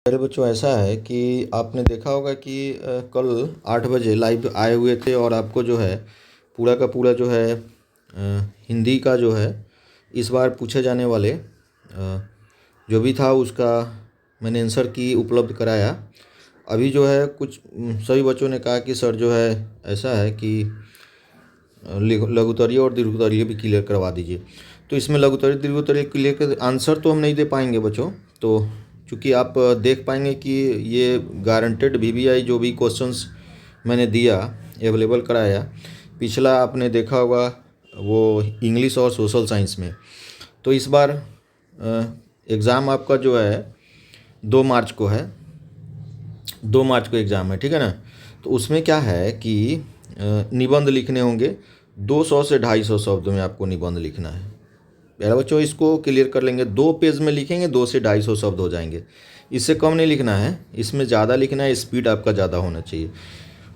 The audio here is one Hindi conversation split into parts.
मेरे बच्चों ऐसा है कि आपने देखा होगा कि कल 8 बजे लाइव आए हुए थे और आपको जो है पूरा का पूरा जो है हिंदी का जो है इस बार पूछे जाने वाले जो भी था उसका मैंने आंसर की उपलब्ध कराया। अभी जो है कुछ सभी बच्चों ने कहा कि सर जो है ऐसा है कि लघुत्तरीय और दीर्घोत्तरीय भी क्लियर करवा दीजिए। तो इसमें लघुत्तरीय दीर्घोत्तरीय क्लियर कर आंसर तो हम नहीं दे पाएंगे बच्चों। तो चूँकि आप देख पाएंगे कि ये गारंटेड वीवीआई जो भी क्वेश्चंस मैंने दिया अवेलेबल कराया, पिछला आपने देखा होगा वो इंग्लिश और सोशल साइंस में। तो इस बार एग्ज़ाम आपका जो है 2 मार्च को है, 2 मार्च को एग्ज़ाम है, ठीक है ना। तो उसमें क्या है कि निबंध लिखने होंगे 200 से 250 शब्द में आपको निबंध लिखना है। मेरा बच्चों इसको क्लियर कर लेंगे, 2 पेज में लिखेंगे 2 से 250 शब्द हो जाएंगे। इससे कम नहीं लिखना है, इसमें ज़्यादा लिखना है, स्पीड आपका ज़्यादा होना चाहिए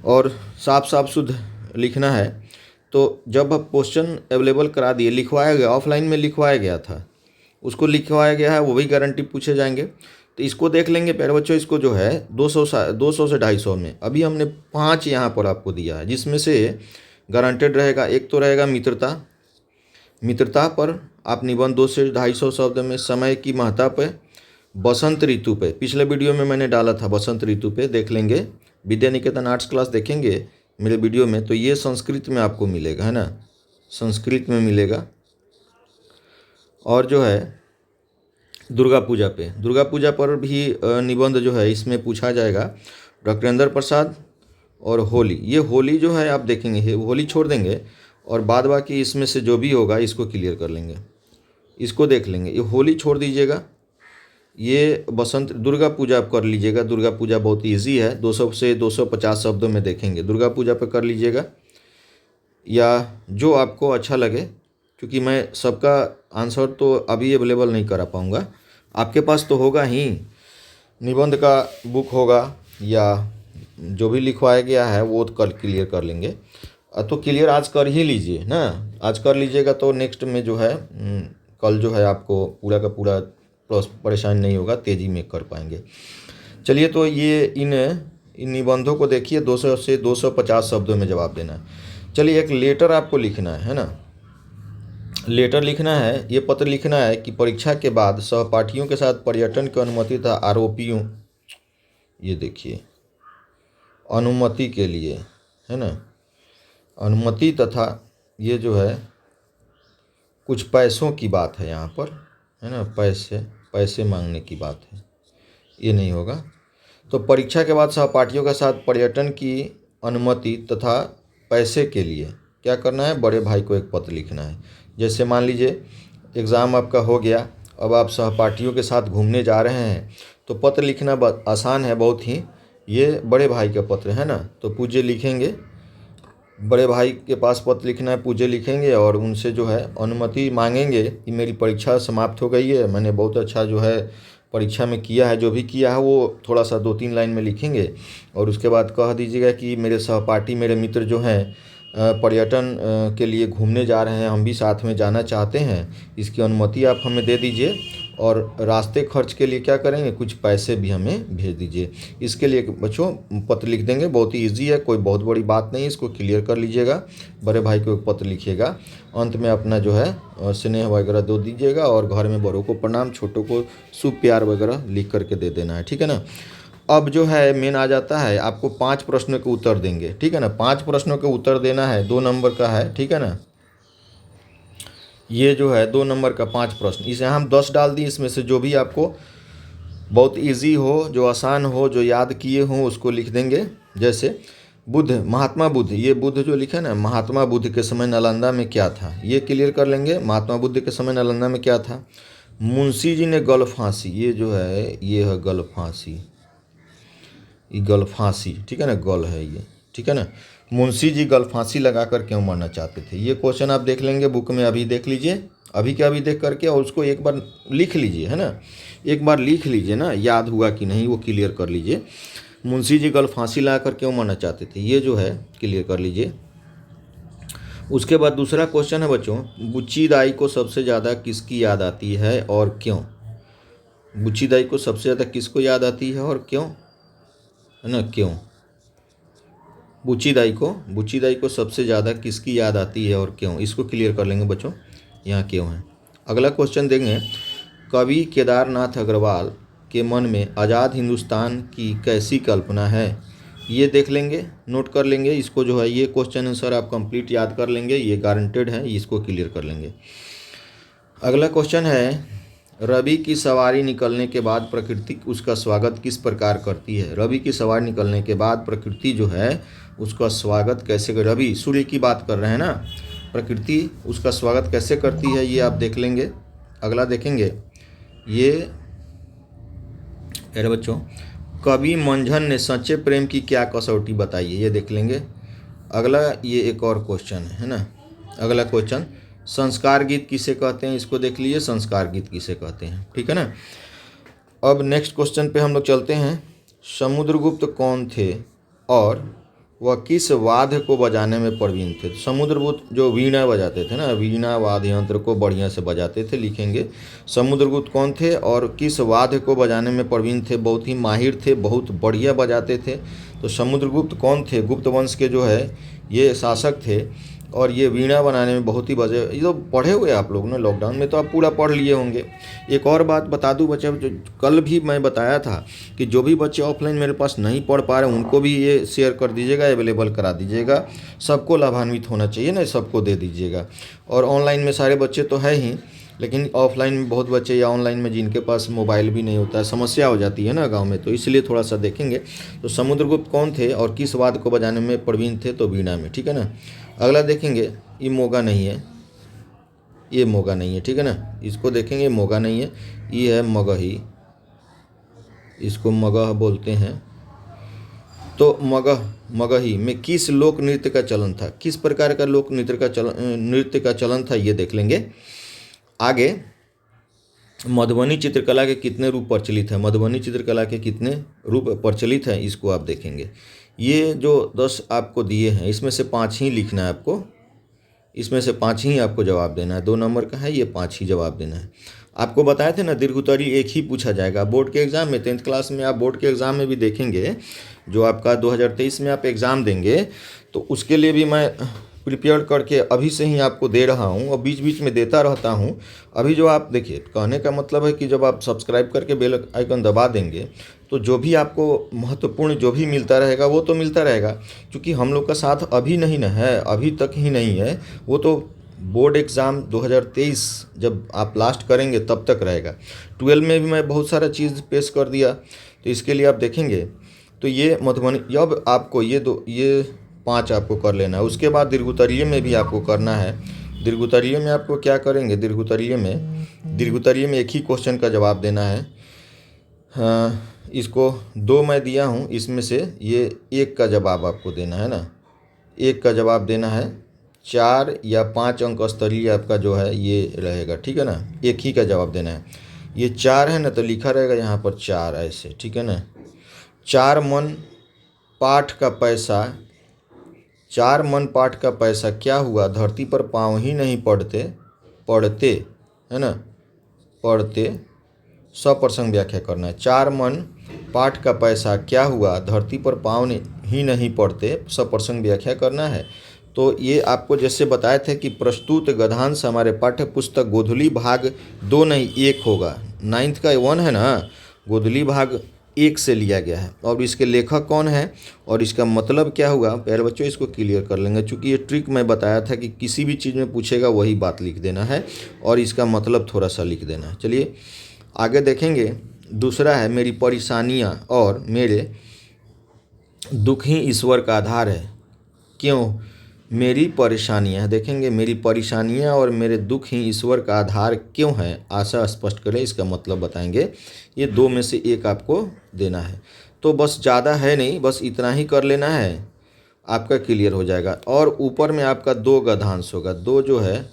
और साफ साफ शुद्ध लिखना है। तो जब आप क्वेश्चन अवेलेबल करा दिए, लिखवाया गया, ऑफलाइन में लिखवाया गया था, उसको लिखवाया गया है, वो भी गारंटी पूछे जाएंगे। तो इसको देख लेंगे प्यारे बच्चों। इसको जो है 200 से 250 में अभी हमने 5 यहाँ पर आपको दिया है, जिसमें से गारंटेड रहेगा। एक तो रहेगा मित्रता, मित्रता पर आप निबंध 2 से 250 शब्द में। समय की महत्ता पे, बसंत ऋतु पे, पिछले वीडियो में मैंने डाला था बसंत ऋतु पे, देख लेंगे। विद्या निकेतन आर्ट्स क्लास देखेंगे मेरे वीडियो में, तो ये संस्कृत में आपको मिलेगा, है ना, संस्कृत में मिलेगा। और जो है दुर्गा पूजा पे, दुर्गा पूजा पर भी निबंध जो है इसमें पूछा जाएगा। डॉक्टर प्रसाद और होली, ये होली जो है आप देखेंगे, होली छोड़ देंगे और बाद बाकी इसमें से जो भी होगा इसको क्लियर कर लेंगे, इसको देख लेंगे। ये होली छोड़ दीजिएगा, ये बसंत, दुर्गा पूजा आप कर लीजिएगा। दुर्गा पूजा बहुत इजी है, 200 से 250 शब्दों में देखेंगे। दुर्गा पूजा पे कर लीजिएगा या जो आपको अच्छा लगे, क्योंकि मैं सबका आंसर तो अभी अवेलेबल नहीं करा पाऊँगा। आपके पास तो होगा ही, निबंध का बुक होगा या जो भी लिखवाया गया है वो कल क्लियर कर लेंगे। तो क्लियर आज कर ही लीजिए ना, आज कर लीजिएगा तो नेक्स्ट में जो है कल जो है आपको पूरा का पूरा परेशानी नहीं होगा, तेज़ी में कर पाएंगे। चलिए, तो ये इन निबंधों को देखिए, 200 से 250 शब्दों में जवाब देना है। चलिए, एक लेटर आपको लिखना है ना, लेटर लिखना है। ये पत्र लिखना है कि परीक्षा के बाद सहपाठियों के साथ पर्यटन की अनुमति तथा आरोपियों, ये देखिए अनुमति के लिए, है ना, अनुमति तथा ये जो है कुछ पैसों की बात है यहाँ पर, है ना, पैसे मांगने की बात है, ये नहीं होगा। तो परीक्षा के बाद सहपाठियों के साथ पर्यटन की अनुमति तथा पैसे के लिए क्या करना है, बड़े भाई को एक पत्र लिखना है। जैसे मान लीजिए एग्ज़ाम आपका हो गया, अब आप सहपाठियों के साथ घूमने जा रहे हैं, तो पत्र लिखना आसान है बहुत ही। ये बड़े भाई का पत्र है ना, तो पूज्य लिखेंगे, बड़े भाई के पास पत्र लिखना है, पूज्य लिखेंगे और उनसे जो है अनुमति मांगेंगे कि मेरी परीक्षा समाप्त हो गई है, मैंने बहुत अच्छा जो है परीक्षा में किया है, जो भी किया है वो थोड़ा सा 2-3 लाइन में लिखेंगे। और उसके बाद कह दीजिएगा कि मेरे सहपाठी, मेरे मित्र जो हैं पर्यटन के लिए घूमने जा रहे हैं, हम भी साथ में जाना चाहते हैं, इसकी अनुमति आप हमें दे दीजिए और रास्ते खर्च के लिए क्या करेंगे, कुछ पैसे भी हमें भेज दीजिए। इसके लिए बच्चों पत्र लिख देंगे, बहुत ही ईजी है, कोई बहुत बड़ी बात नहीं है, इसको क्लियर कर लीजिएगा। बड़े भाई को एक पत्र लिखिएगा, अंत में अपना जो है स्नेह वगैरह दे दीजिएगा और घर में बड़ों को प्रणाम, छोटों को शुभ प्यार वगैरह लिख करके दे देना है, ठीक है ना। अब जो है मेन आ जाता है, आपको 5 प्रश्नों के उत्तर देंगे, ठीक है ना। 5 प्रश्नों के उत्तर देना है, 2 नंबर का है, ठीक है ना। ये जो है 2 नंबर का 5 प्रश्न, इसे हम 10 डाल दिए, इसमें से जो भी आपको बहुत इजी हो, जो आसान हो, जो याद किए हों उसको लिख देंगे। जैसे बुद्ध, महात्मा बुद्ध, ये बुद्ध जो लिखा है ना, महात्मा बुद्ध के समय नालंदा में क्या था, ये क्लियर कर लेंगे। महात्मा बुद्ध के समय नालंदा में क्या था। मुंशी जी ने गल फांसी, ये जो है ये है गल फांसी, ये गल फांसी, ठीक है ना, गल है ये, ठीक है ना। मुंशी जी गल फांसी लगा कर क्यों मरना चाहते थे, ये क्वेश्चन आप देख लेंगे बुक में, अभी देख लीजिए, अभी क्या अभी देख करके, और उसको एक बार लिख लीजिए, है ना, एक बार लिख लीजिए ना, याद हुआ कि नहीं वो क्लियर कर लीजिए। मुंशी जी गल फांसी लगा कर क्यों मरना चाहते थे, ये जो है क्लियर कर लीजिए। उसके बाद दूसरा क्वेश्चन है बच्चों, बुच्ची दाई को सबसे ज़्यादा किसकी याद आती है और क्यों। बुच्ची दाई को सबसे ज़्यादा किसको याद आती है और क्यों, है ना, क्यों? बुच्ची दाई को सबसे ज़्यादा किसकी याद आती है और क्यों, इसको क्लियर कर लेंगे बच्चों, यहाँ क्यों है। अगला क्वेश्चन देंगे, कवि केदारनाथ अग्रवाल के मन में आज़ाद हिंदुस्तान की कैसी कल्पना है, ये देख लेंगे, नोट कर लेंगे इसको, जो है ये क्वेश्चन आंसर आप कंप्लीट याद कर लेंगे, ये गारंटेड है, इसको क्लियर कर लेंगे। अगला क्वेश्चन है, रवि की सवारी निकलने के बाद प्रकृति उसका स्वागत किस प्रकार करती है। रवि की सवारी निकलने के बाद प्रकृति जो है उसका स्वागत कैसे कर, रवि सूर्य की बात कर रहे हैं ना, प्रकृति उसका स्वागत कैसे करती है, ये आप देख लेंगे। अगला देखेंगे, ये अरे बच्चों, कवि मंझन ने सच्चे प्रेम की क्या कसौटी बताई है, ये देख लेंगे। अगला ये एक और क्वेश्चन है ना, अगला क्वेश्चन, संस्कार गीत किसे कहते हैं, इसको देख लीजिए, संस्कार गीत किसे कहते हैं, ठीक है ना। अब नेक्स्ट क्वेश्चन पे हम लोग चलते हैं, समुद्रगुप्त कौन थे और वह किस वाद्य को बजाने में प्रवीण थे। समुद्रगुप्त जो वीणा बजाते थे ना, वीणा वाद्य यंत्र को बढ़िया से बजाते थे, लिखेंगे समुद्रगुप्त कौन थे और किस वाद्य को बजाने में प्रवीण थे, बहुत ही माहिर थे, बहुत बढ़िया बजाते थे। तो समुद्रगुप्त कौन थे, गुप्त वंश के जो है ये शासक थे और ये वीणा बनाने में बहुत ही बजे, ये तो पढ़े हुए आप लोग ना, लॉकडाउन में तो आप पूरा पढ़ लिए होंगे। एक और बात बता दूं बच्चे, जो कल भी मैं बताया था कि जो भी बच्चे ऑफलाइन मेरे पास नहीं पढ़ पा रहे उनको भी ये शेयर कर दीजिएगा, अवेलेबल करा दीजिएगा, सबको लाभान्वित होना चाहिए ना, सबको दे दीजिएगा। और ऑनलाइन में सारे बच्चे तो है ही, लेकिन ऑफलाइन में बहुत बच्चे या ऑनलाइन में जिनके पास मोबाइल भी नहीं होता है, समस्या हो जाती है ना गांव में, तो इसलिए थोड़ा सा देखेंगे। तो समुद्रगुप्त कौन थे और किस वाद्य को बजाने में प्रवीण थे, तो वीणा में, ठीक है ना। अगला देखेंगे, ये मोगा नहीं है, ये मोगा नहीं है, ठीक है ना, इसको देखेंगे, मोगा नहीं है, ये है मगही, इसको मगह बोलते हैं। तो मगही में किस लोक नृत्य का चलन था, किस प्रकार का लोक नृत्य का चलन था, ये देख लेंगे। आगे, मधुबनी चित्रकला के कितने रूप प्रचलित हैं, मधुबनी चित्रकला के कितने रूप प्रचलित हैं, इसको आप देखेंगे। ये जो 10 आपको दिए हैं इसमें से 5 ही लिखना है आपको, इसमें से 5 ही आपको जवाब देना है, 2 नंबर का है, ये 5 ही जवाब देना है। आपको बताए थे ना, दीर्घोत्तरी एक ही पूछा जाएगा बोर्ड के एग्ज़ाम में, 10th क्लास में आप बोर्ड के एग्ज़ाम में भी देखेंगे, जो आपका 2023 में आप एग्ज़ाम देंगे, तो उसके लिए भी मैं प्रिपेयर करके अभी से ही आपको दे रहा हूँ और बीच बीच में देता रहता हूँ। अभी जो आप देखिए, कहने का मतलब है कि जब आप सब्सक्राइब करके बेल आइकन दबा देंगे तो जो भी आपको महत्वपूर्ण जो भी मिलता रहेगा वो तो मिलता रहेगा, क्योंकि हम लोग का साथ अभी नहीं ना है, अभी तक ही नहीं है, वो तो बोर्ड एग्ज़ाम 2023 जब आप लास्ट करेंगे तब तक रहेगा। 12 में भी मैं बहुत सारा चीज़ पेश कर दिया, तो इसके लिए आप देखेंगे। तो ये मधुबनी, अब आपको ये 5 आपको कर लेना है। उसके बाद दीर्घोत्तरीय में भी आपको करना है। दीर्घोत्तरीय में आपको क्या करेंगे, दीर्घोत्तरीय में एक ही क्वेश्चन का जवाब देना है। हाँ, इसको 2 मैं दिया हूँ, इसमें से ये 1 का जवाब आपको देना है ना, 1 का जवाब देना है। 4 या 5 अंक स्तरीय आपका जो है ये रहेगा, ठीक है ना, 1 ही का जवाब देना है। ये 4 है ना, तो लिखा रहेगा यहाँ पर 4 ऐसे, ठीक है ना। 4 मन पाठ का पैसा, 4 मन पाठ का पैसा क्या हुआ, धरती पर पाँव ही नहीं पड़ते, है ना, पढ़ते, सप्रसंग व्याख्या करना है। 4 मन पाठ का पैसा क्या हुआ, धरती पर पाँव ही नहीं पड़ते, सप्रसंग व्याख्या करना है। तो ये आपको जैसे बताए थे कि प्रस्तुत गद्यांश हमारे पाठ्य पुस्तक गोधुली भाग 2 नहीं 1 होगा, 9th का 1 है ना, गोधुली भाग 1 से लिया गया है। और इसके लेखक कौन है और इसका मतलब क्या हुआ, प्यारे बच्चों इसको क्लियर कर लेंगे, क्योंकि ये ट्रिक मैं बताया था कि किसी भी चीज़ में पूछेगा वही बात लिख देना है और इसका मतलब थोड़ा सा लिख देना है। चलिए आगे देखेंगे। दूसरा है, मेरी परेशानियाँ और मेरे दुख ही ईश्वर का आधार है। क्यों, मेरी परेशानियाँ, देखेंगे, मेरी परेशानियाँ और मेरे दुख ही ईश्वर का आधार क्यों है, आशा स्पष्ट करें, इसका मतलब बताएंगे। ये 2 में से 1 आपको देना है। तो बस ज़्यादा है नहीं, बस इतना ही कर लेना है, आपका क्लियर हो जाएगा। और ऊपर में आपका 2 गद्यांश होगा, 2 जो है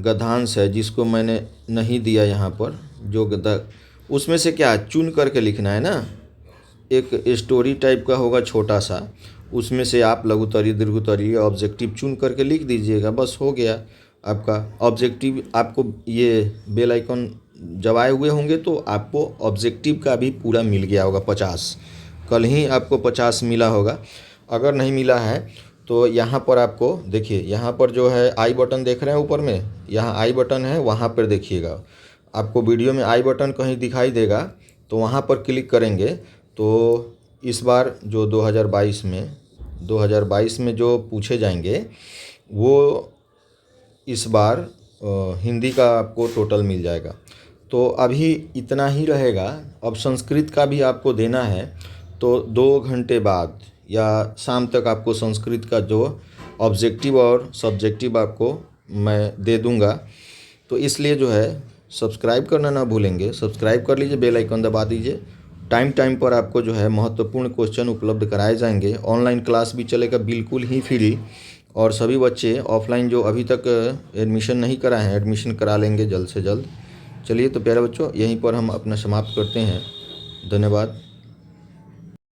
गद्यांश है, जिसको मैंने नहीं दिया यहाँ पर, जो उसमें से क्या चुन करके लिखना है ना, एक स्टोरी टाइप का होगा छोटा सा, उसमें से आप लघुत्तरीय, दीर्घोत्तरीय, ऑब्जेक्टिव चुन करके लिख दीजिएगा, बस हो गया आपका ऑब्जेक्टिव। आपको ये बेल आइकन जब आए हुए होंगे तो आपको ऑब्जेक्टिव का भी पूरा मिल गया होगा 50। कल ही आपको 50 मिला होगा। अगर नहीं मिला है तो यहाँ पर आपको देखिए, यहाँ पर जो है आई बटन देख रहे हैं ऊपर में, यहाँ आई बटन है, वहाँ पर देखिएगा। आपको वीडियो में आई बटन कहीं दिखाई देगा तो वहाँ पर क्लिक करेंगे तो इस बार जो 2022 में जो पूछे जाएंगे वो इस बार हिंदी का आपको टोटल मिल जाएगा। तो अभी इतना ही रहेगा। अब संस्कृत का भी आपको देना है तो 2 घंटे बाद या शाम तक आपको संस्कृत का जो ऑब्जेक्टिव और सब्जेक्टिव आपको मैं दे दूंगा। तो इसलिए जो है सब्सक्राइब करना ना भूलेंगे, सब्सक्राइब कर लीजिए, बेल आइकन दबा दीजिए। टाइम टाइम पर आपको जो है महत्वपूर्ण क्वेश्चन उपलब्ध कराए जाएंगे। ऑनलाइन क्लास भी चलेगा बिल्कुल ही फ्री, और सभी बच्चे ऑफलाइन जो अभी तक एडमिशन नहीं कराए हैं एडमिशन करा लेंगे जल्द से जल्द। चलिए तो प्यारे बच्चों, यहीं पर हम अपना समाप्त करते हैं। धन्यवाद।